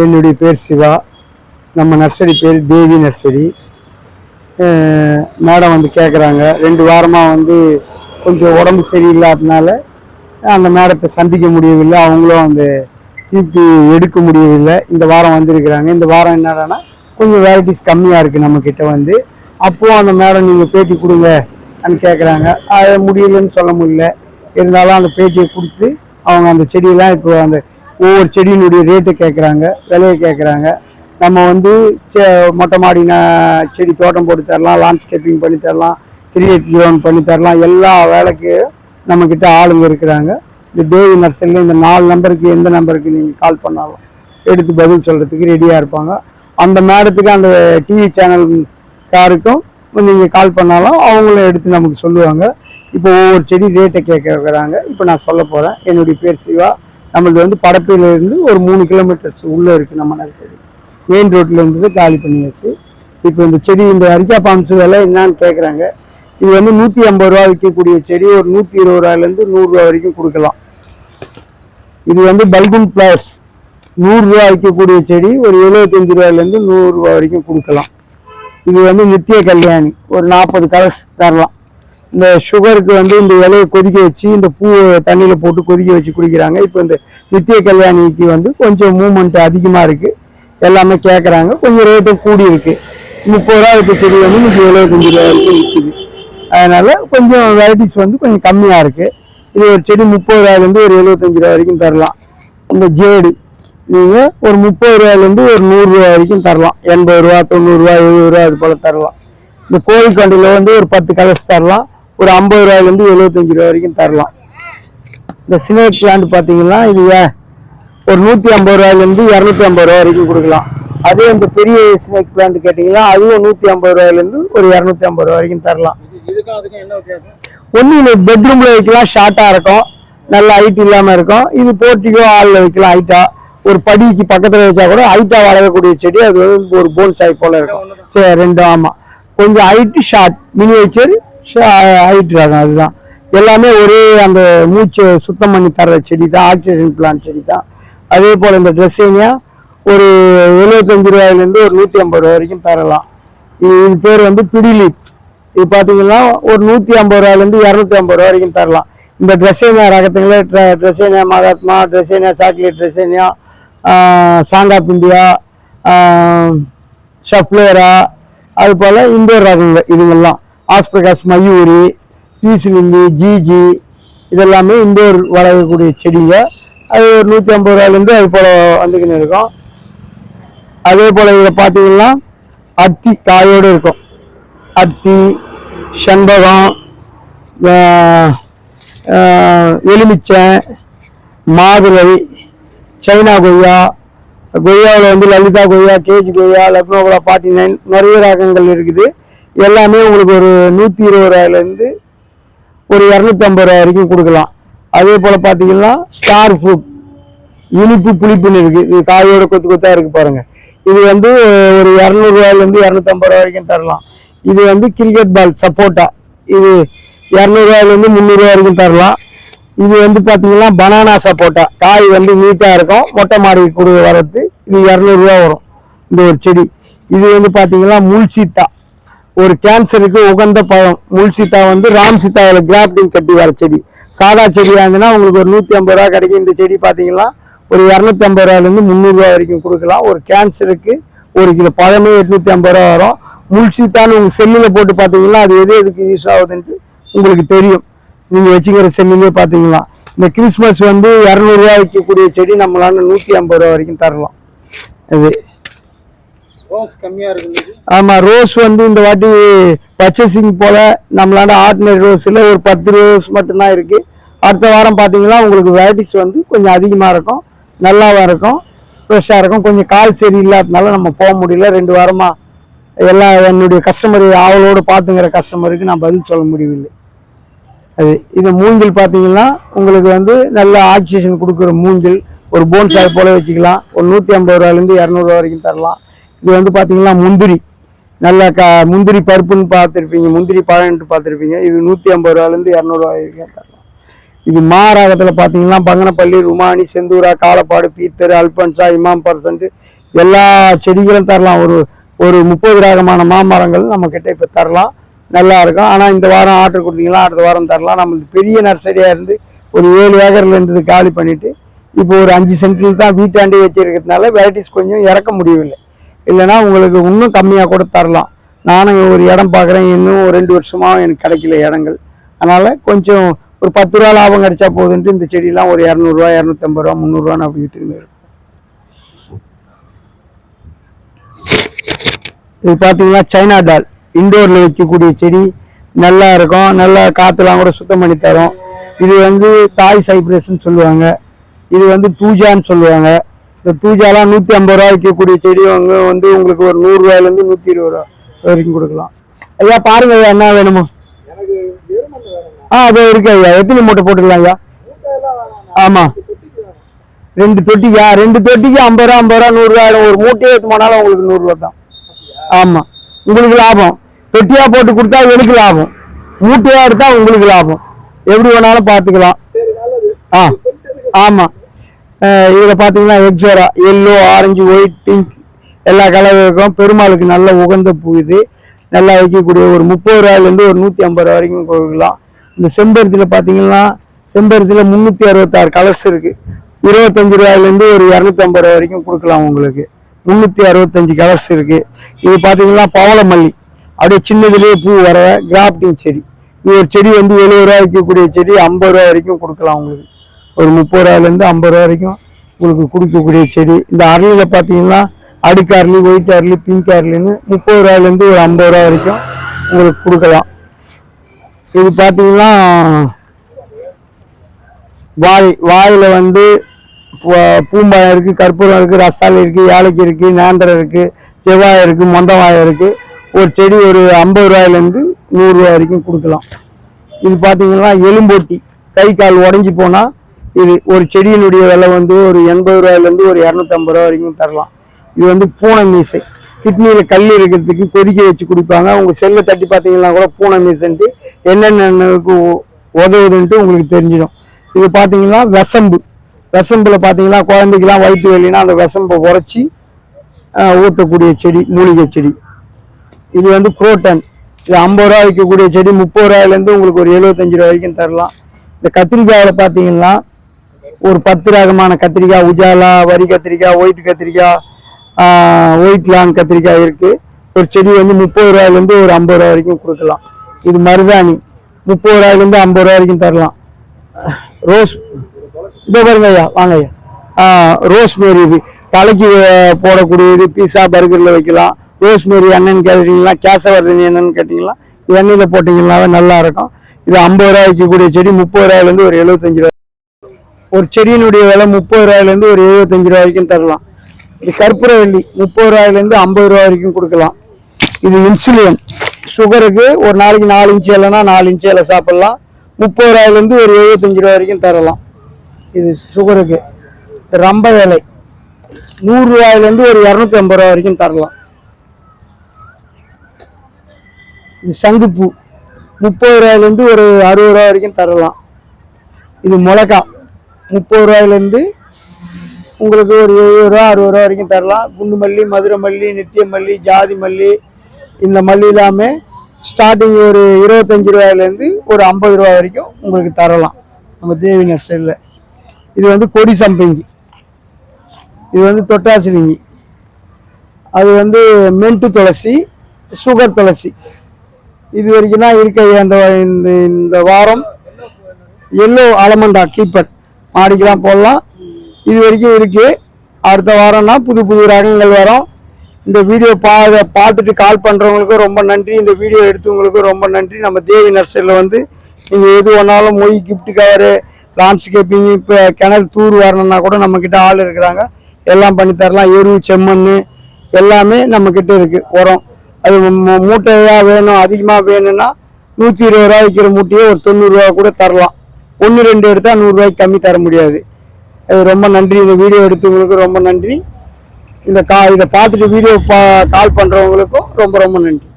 என்னுடைய பேர் சிவா. நம்ம நர்சரி பேர் தேவி நர்சரி. மேடம் வந்து கேட்குறாங்க, 2 வாரமாக வந்து கொஞ்சம் உடம்பு சரியில்லாததுனால அந்த மேடத்தை சந்திக்க முடியவில்லை. அவங்களும் அந்த டிபி எடுக்க முடியவில்லை. இந்த வாரம் வந்திருக்கிறாங்க. இந்த வாரம் என்னடானா கொஞ்சம் வெரைட்டிஸ் கம்மியாக இருக்குது நம்மக்கிட்ட வந்து. அப்போது அந்த மேடம் நீங்கள் பேட்டி கொடுங்க கேட்குறாங்க. அது முடியலன்னு சொல்ல முடியல. இருந்தாலும் அந்த பேட்டியை கொடுத்து அவங்க அந்த செடியெல்லாம் இப்போ அந்த ஒவ்வொரு செடியினுடைய ரேட்டை கேட்குறாங்க, விலையை கேட்குறாங்க. நம்ம வந்து மொட்டை மாடி செடி தோட்டம் போட்டு தரலாம், லாண்ட்ஸ்கேப்பிங் பண்ணி தரலாம், கிரியேட் கிரவுண்ட் பண்ணி தரலாம். எல்லா வேலைக்கு நம்மக்கிட்ட ஆளுங்க இருக்கிறாங்க. இந்த தேவி நர்சரியில் இந்த 4 நம்பருக்கு எந்த நம்பருக்கு நீங்கள் கால் பண்ணாலும் எடுத்து பதில் சொல்கிறதுக்கு ரெடியாக இருப்பாங்க. அந்த மேடத்துக்கு அந்த டிவி சேனல் காருக்கும் நீங்கள் கால் பண்ணாலும் அவங்களும் எடுத்து நமக்கு சொல்லுவாங்க. இப்போ ஒவ்வொரு செடி ரேட்டை கேட்குறாங்க. இப்போ நான் சொல்ல போகிறேன். என்னுடைய பேர் சிவா. நம்மளது வந்து படப்பையிலேருந்து ஒரு 3 கிலோமீட்டர்ஸ் உள்ளே இருக்குது நம்ம நர்சரி. மெயின் ரோட்லேருந்து காலி பண்ணியாச்சு. இப்போ இந்த செடி இந்த அரிக்கா பாம்ஸ் விலை என்னான்னு கேட்குறாங்க. இது வந்து 150 ரூபா விற்கக்கூடிய செடி ஒரு 120 ரூபாயிலேருந்து 100 ரூபா வரைக்கும் கொடுக்கலாம். இது வந்து பல்கூன் ஃப்ளவர்ஸ் 100 ரூபா விற்கக்கூடிய செடி ஒரு 75 ரூபாயிலேருந்து 100 ரூபா வரைக்கும் கொடுக்கலாம். இது வந்து நித்திய கல்யாணி ஒரு 40 கலர்ஸ் தரலாம். இந்த சுகருக்கு வந்து இந்த இலையை கொதிக்க வச்சு இந்த பூ தண்ணியில் போட்டு கொதிக்க வச்சு குடிக்கிறாங்க. இப்போ இந்த நித்திய கல்யாணிக்கு வந்து கொஞ்சம் மூமெண்ட் அதிகமாக இருக்குது. எல்லாமே கேட்குறாங்க. கொஞ்சம் ரேட்டும் கூடி இருக்குது. 30 ரூபா விற்க செடி வந்து இன்னைக்கு 75 ரூபா வரைக்கும் விற்குது. அதனால் கொஞ்சம் வெரைட்டிஸ் வந்து கொஞ்சம் கம்மியாக இருக்குது. இது ஒரு செடி 30 ரூபாயிலேருந்து ஒரு 75 ரூபா வரைக்கும் தரலாம். இந்த ஜேடு நீங்கள் ஒரு 30 ரூபாயிலேருந்து ஒரு 100 ரூபா வரைக்கும் தரலாம். 80 ரூபா, 90 ரூபா, 70 ரூபா அது போல் தரலாம். இந்த கோழிக்கண்டில் வந்து ஒரு 10 கலர்ஸ் தரலாம். ஒரு 50 ரூபாயிலேருந்து 75 ரூபா வரைக்கும் தரலாம். இந்த ஸ்னேக் பிளான்ட் பார்த்தீங்கன்னா இது ஒரு 150 ரூபாயிலேருந்து 250 ரூபா வரைக்கும் கொடுக்கலாம். அதே இந்த பெரிய ஸ்னேக் பிளான்ட் கேட்டிங்கன்னா அதுவும் 150 ரூபாயிலேருந்து ஒரு 250 ரூபா வரைக்கும் தரலாம். ஒன்று இல்லை, பெட்ரூமில் வைக்கலாம், ஷார்ட்டாக இருக்கும், நல்ல ஹைட் இல்லாமல் இருக்கும். இது போர்ட்டிக்கோ ஆளில் வைக்கலாம் ஹைட்டாக. ஒரு படிக்கு பக்கத்தில் வச்சா கூட ஹைட்டாக வளரக்கூடிய செடி. அது வந்து ஒரு போன்சாய் போல் இருக்கும். சரி, 2 ஆமாம். கொஞ்சம் ஹைட்டு ஷார்ட் மினியேச்சர் ஹைட் இருக்கும். அதுதான் எல்லாமே ஒரே அந்த மூச்சை சுத்தம் பண்ணி தர்ற செடி தான். ஆக்சிஜன் பிளான்ட் செடி தான். அதே போல் இந்த ட்ரெஸ்ஸினியா ஒரு 75 ரூபாயிலேருந்து ஒரு 150 ரூபா வரைக்கும் தரலாம். இது பேர் வந்து பிடிலீப். இது பார்த்தீங்கன்னா ஒரு 150 ரூபாயிலேருந்து 250 ரூபா வரைக்கும் தரலாம். இந்த ட்ரெஸ்ஸேனியா ரகத்துங்களே Dracaena Mahatma, Dracaena chocolate, Dracaena song of India, Schefflera, அது போல் இண்டோர் ரகங்கள் இதுங்கெல்லாம் ஆஸ்பிரகாஸ், மயூரி, பீஸ்லில்லி, ஜிஜி இதெல்லாமே இண்டோர் வளரக்கூடிய செடிங்க. அது ஒரு 150 ரூபாயிலேருந்து அது போல் வந்துக்கின்னு இருக்கும். அதே போல் இதில் பார்த்தீங்கன்னா அத்தி காயோடு இருக்கும். அத்தி, செண்பகம், எலுமிச்சை, மாதுளை, சைனா கொய்யா, கொய்யாவில் வந்து லலிதா கொய்யா, கேஜி கொய்யா, லக்னோகுலா 49 நிறைய ரகங்கள் இருக்குது. எல்லாமே உங்களுக்கு ஒரு 120 ரூபாயிலேருந்து ஒரு 250 ரூபா வரைக்கும் கொடுக்கலாம். அதே போல் பார்த்தீங்கன்னா ஸ்டார் ஃப்ரூட் இனிப்பு புளிப்புன்னு இருக்குது. இது காயோட கொத்து கொத்தாக இருக்குது பாருங்கள். இது வந்து ஒரு 200 ரூபாயிலேருந்து 250 ரூபா வரைக்கும் தரலாம். இது வந்து கிரிக்கெட் பால் சப்போட்டா. இது 200 ரூபாயிலேருந்து 300 ரூபா வரைக்கும் தரலாம். இது வந்து பார்த்தீங்கன்னா பனானா சப்போட்டா. காய் வந்து நீட்டாக இருக்கும், மொட்டை மாடி கூட வரது. இது 200 ரூபா வரும் இந்த ஒரு செடி. இது வந்து பார்த்தீங்கன்னா முல்சீத்தா, ஒரு கேன்சருக்கு உகந்த பழம். முல்சீத்தா வந்து ராம் சீத்தாவில் கிராஃப்டிங் கட்டி வர செடி. சாதா செடியாக இருந்ததுன்னா உங்களுக்கு ஒரு 150 ரூபா கிடைக்கும். இந்த செடி பார்த்தீங்கன்னா ஒரு 250 ரூபாயிலேருந்து 300 ரூபா வரைக்கும் கொடுக்கலாம். ஒரு கேன்சருக்கு 1 கிலோ பழமே 850 ரூபா வரும். முல்சீத்தான்னு உங்கள் செல்லில் போட்டு பார்த்தீங்கன்னா அது எதுக்கு யூஸ் ஆகுதுன்ட்டு உங்களுக்கு தெரியும். நீங்கள் வச்சுக்கிற செல்லிலே பார்த்தீங்கன்னா இந்த கிறிஸ்மஸ் வந்து 200 ரூபா விற்கக்கூடிய செடி நம்மளால 150 ரூபா வரைக்கும் தரலாம். அது ஆமாம். ரோஸ் வந்து இந்த வாட்டி பர்ச்சேசிங் போல் நம்மளால ஆர்டினரி ரோஸில் ஒரு 10 ரோஸ் மட்டும்தான் இருக்குது. அடுத்த வாரம் பார்த்தீங்கன்னா உங்களுக்கு வெரைட்டிஸ் வந்து கொஞ்சம் அதிகமாக இருக்கும், நல்லாவும் இருக்கும், ஃப்ரெஷ்ஷாக இருக்கும். கொஞ்சம் கால் சரி இல்லாததுனால நம்ம போக முடியல. 2 வாரமாக எல்லாம் என்னுடைய கஸ்டமர் ஆவலோடு பார்த்துங்கிற கஸ்டமருக்கு நான் பதில் சொல்ல முடியவில்லை. அது இது மூங்கில் பார்த்தீங்கன்னா உங்களுக்கு வந்து நல்ல ஆக்சிஜன் கொடுக்குற மூங்கில். ஒரு போன்சாய் போல் வச்சுக்கலாம். ஒரு 150 ரூபாயிலேருந்து 200 ரூபா வரைக்கும் தரலாம். இது வந்து பார்த்தீங்கன்னா முந்திரி, நல்ல முந்திரி பருப்புன்னு பார்த்துருப்பீங்க, முந்திரி பழம்ட்டு பார்த்துருப்பீங்க. இது 150 ரூபாயிலேருந்து 200 ரூபா வரைக்கும் தரலாம். இது மாராகத்தில் பார்த்தீங்கன்னா பங்கனப்பள்ளி, ருமானி, செந்தூரா, காலப்பாடு, பீத்தர், அல்பன்சா, இமாம் பர்சன்ட் எல்லா செடிகளும் தரலாம். ஒரு 30 ரகமான மாமரங்கள் நம்ம கிட்ட இப்போ தரலாம். நல்லா இருக்கும். ஆனால் இந்த வாரம் ஆர்டர் கொடுத்தீங்களா அடுத்த வாரம் தரலாம். நம்மளுக்கு பெரிய நர்சரியாக இருந்து ஒரு 7 ஏக்கரில் இருந்தது காலி பண்ணிவிட்டு இப்போ ஒரு 5 சென்டில் தான் வீட்டாண்டி வச்சிருக்கிறதுனால வெரைட்டிஸ் கொஞ்சம் இறக்க முடியவில்லை. இல்லைன்னா உங்களுக்கு இன்னும் கம்மியாக கூட தரலாம். நானும் ஒரு இடம் பார்க்குறேன், இன்னும் ஒரு 2 வருஷமாக எனக்கு கிடைக்கல இடங்கள். அதனால் கொஞ்சம் ஒரு 10 ரூபா லாபம் கிடைச்சா போதுன்ட்டு இந்த செடியெல்லாம் ஒரு 200 ரூபா, 250 ரூபா, 300 ரூபான்னு அப்படி விற்றுக்கிட்டு இருக்கும். இது பார்த்தீங்கன்னா சைனா டால் இண்டோரில் வைக்கக்கூடிய செடி. நல்லா இருக்கும். நல்லா காற்றுலாம் கூட சுத்தம் பண்ணி தரும். இது வந்து தாய் சைப்ரஸ்ன்னு சொல்லுவாங்க. இது வந்து தூஜான்னு சொல்லுவாங்க. இந்த தூஜாலாம் 150 ரூபா விற்கக்கூடிய செடி வந்து உங்களுக்கு ஒரு 100 ரூபாயிலேருந்து 120 ரூபா வரைக்கும் கொடுக்கலாம். ஐயா பாருங்க ஐயா, என்ன வேணுமோ? அது இருக்கு ஐயா. எத்தனை மூட்டை போட்டுக்கலாம் ஐயா? ஆமாம், 2 தொட்டிக்கா? 2 தொட்டிக்கு 50 ரூபா, 50 ரூபா, 100 ரூபா. ஒரு மூட்டையே எடுத்து போனாலும் உங்களுக்கு 100 ரூபா தான். ஆமாம், உங்களுக்கு லாபம். தொட்டியாக போட்டு கொடுத்தா எனக்கு லாபம், மூட்டையாக எடுத்தா உங்களுக்கு லாபம். எப்படி வேணாலும் பார்த்துக்கலாம். ஆமாம். இதில் பார்த்தீங்கன்னா ixora yellow, orange, white, pink எல்லா கலரும் இருக்கும். பெருமாளுக்கு நல்ல உகந்த பூ இது. நல்லா வைக்கக்கூடிய ஒரு 30 ரூபாயிலேருந்து ஒரு 150 ரூபா வரைக்கும் கொடுக்கலாம். இந்த செம்பருத்தியில் பார்த்தீங்கன்னா செம்பருத்தியில் 366 கலர்ஸ் இருக்குது. 25 ரூபாயிலேருந்து ஒரு 250 ரூபா வரைக்கும் கொடுக்கலாம் உங்களுக்கு. 365 கலர்ஸ் இருக்குது. இது பார்த்தீங்கன்னா பவளமல்லி, அப்படியே சின்னதுலேயே பூ வர கிராஃப்டிங் செடி. இது ஒரு செடி வந்து 70 ரூபா விற்கக்கூடிய செடி 50 ரூபா வரைக்கும் கொடுக்கலாம் உங்களுக்கு. ஒரு 30 ரூபாயிலேருந்து 50 ரூபா வரைக்கும் உங்களுக்கு கொடுக்கக்கூடிய செடி. இந்த அரளியில் பார்த்தீங்கன்னா அடுக்கு அரளி, ஒயிட் அரளி, பிங்க் அரளின்னு 30 ரூபாயிலேருந்து ஒரு 50 ரூபா வரைக்கும் உங்களுக்கு கொடுக்கலாம். இது பார்த்தீங்கன்னா வாயில் வந்து பூம்பாயம் இருக்குது, கற்பூரம் இருக்குது, ரசாலி இருக்குது, ஏலக்கி இருக்குது, நேந்திரம் இருக்குது, செவ்வாய் இருக்குது, மொந்தவாயம் இருக்குது. ஒரு செடி ஒரு 50 ரூபாயிலேருந்து 100 ரூபா வரைக்கும் கொடுக்கலாம். இது பார்த்தீங்கன்னா எலும்போட்டி, கை கால் உடஞ்சி போனால் இது ஒரு செடியினுடைய விலை வந்து ஒரு 80 ரூபாயிலேருந்து ஒரு 250 ரூபா வரைக்கும் தரலாம். இது வந்து பூனை மீசை, கிட்னியில் கல் இருக்கிறதுக்கு கொதிக்க வச்சு குடிப்பாங்க. உங்கள் செல்லை தட்டி பார்த்தீங்கன்னா கூட பூனை மீசைன்ட்டு என்னென்னக்கு உதவுதுன்ட்டு உங்களுக்கு தெரிஞ்சிடும். இது பார்த்தீங்கன்னா விசம்பில் பார்த்தீங்கன்னா குழந்தைக்கெல்லாம் வயிற்று வலினா அந்த விசம்பை உரைச்சி ஊற்றக்கூடிய செடி, மூலிகை செடி. இது வந்து குரோட்டன். இது 50 ரூபா விற்கக்கூடிய செடி 30 ரூபாயிலேருந்து உங்களுக்கு ஒரு 75 ரூபா வரைக்கும் தரலாம். இந்த கத்திரிக்காயில் பார்த்தீங்கன்னா ஒரு 10 ரகமான கத்திரிக்காய், உஜாலா, வரி கத்திரிக்காய், ஒயிட் கத்திரிக்காய், ஒயிட் லாங் கத்திரிக்காய் இருக்குது. ஒரு செடி வந்து 30 ரூபாயிலேருந்து ஒரு 50 ரூபா வரைக்கும் கொடுக்கலாம். இது மருதாணி 30 ரூபாயிலேருந்து 50 ரூபா வரைக்கும் தரலாம். ரோஸ் இதோ பாருங்க ஐயா, வாங்க ஐயா. ரோஸ்மேரி இது தலைக்கு போடக்கூடியது, பீஸா பர்கரில் வைக்கலாம். ரோஸ்மேரி என்னன்னு கேட்டீங்கன்னா, கேசவர்தனி என்னன்னு கேட்டிங்கன்னா எண்ணெயில் போட்டிங்கன்னாவே நல்லா இருக்கும். இது 50 ரூபா விற்கக்கூடிய செடி 30 ரூபாயிலேருந்து ஒரு 75 ரூபா. ஒரு செடியினுடைய விலை 30 ரூபாயிலேருந்து ஒரு 75 ரூபா வரைக்கும் தரலாம். இது கற்பூரவள்ளி 30 ரூபாயிலேருந்து 50 ரூபா வரைக்கும் கொடுக்கலாம். இது இன்சுலின், சுகருக்கு ஒரு நாளைக்கு 4 இன்ச்சு இல்லைன்னா 4 இன்ச்சு இலை சாப்பிட்லாம். 30 ரூபாயிலேருந்து ஒரு 75 ரூபா வரைக்கும் தரலாம். இது சுகருக்கு. ரம்ப வேலை 100 ரூபாயிலேருந்து ஒரு 250 ரூபா வரைக்கும் தரலாம். இது சங்குப்பூ 30 ரூபாயிலேருந்து ஒரு 60 ரூபா வரைக்கும் தரலாம். இது மிளகா 30 ரூபாயிலேருந்து உங்களுக்கு ஒரு 70 ரூபா 60 ரூபா வரைக்கும் தரலாம். குண்டு மல்லி, மதுரை மல்லி, நித்திய மல்லி, ஜாதி மல்லி, இந்த மல்லி எல்லாமே ஸ்டார்டிங் ஒரு 25 ரூபாயிலேருந்து ஒரு 50 ரூபா வரைக்கும் உங்களுக்கு தரலாம் நம்ம தேவி நர்சரியில். இது வந்து கொடி சம்பங்கி, இது வந்து தொட்டாசிலிங்கி, அது வந்து மென்ட்டு துளசி, சுகர் துளசி. இது வரைக்கும் தான் இருக்க. இந்த வாரம் எல்லோ அலமண்டா கீப்பர் மாடிக்கெலாம் போடலாம். இது வரைக்கும் இருக்குது. அடுத்த வாரம்னா புது புது ரகங்கள் வரும். இந்த வீடியோ பார்த்துட்டு கால் பண்ணுறவங்களுக்கும் ரொம்ப நன்றி. இந்த வீடியோ எடுத்தவங்களுக்கும் ரொம்ப நன்றி. நம்ம தேவி நர்சரியில் வந்து நீங்கள் எது ஒன்றாலும் மொய், கிஃப்ட் கவரு, லாண்ட்ஸ்கேப்பிங், இப்போ கிணறு தூர் வரணுன்னா கூட நம்மக்கிட்ட ஆள் இருக்கிறாங்க, எல்லாம் பண்ணி தரலாம். எரு, செம்மண் எல்லாமே நம்மக்கிட்ட இருக்குது. உரம் அது மூட்டையாக வேணும், அதிகமாக வேணும்னா 120 ரூபா விற்கிற மூட்டையே ஒரு 90 ரூபா கூட தரலாம். 1-2 எடுத்தால் 100 ரூபாய்க்கு கம்மி தர முடியாது. அது ரொம்ப நன்றி. இந்த வீடியோ எடுத்தவங்களுக்கு ரொம்ப நன்றி. இதை பார்த்துட்டு வீடியோ கால் பண்ணுறவங்களுக்கும் ரொம்ப ரொம்ப நன்றி.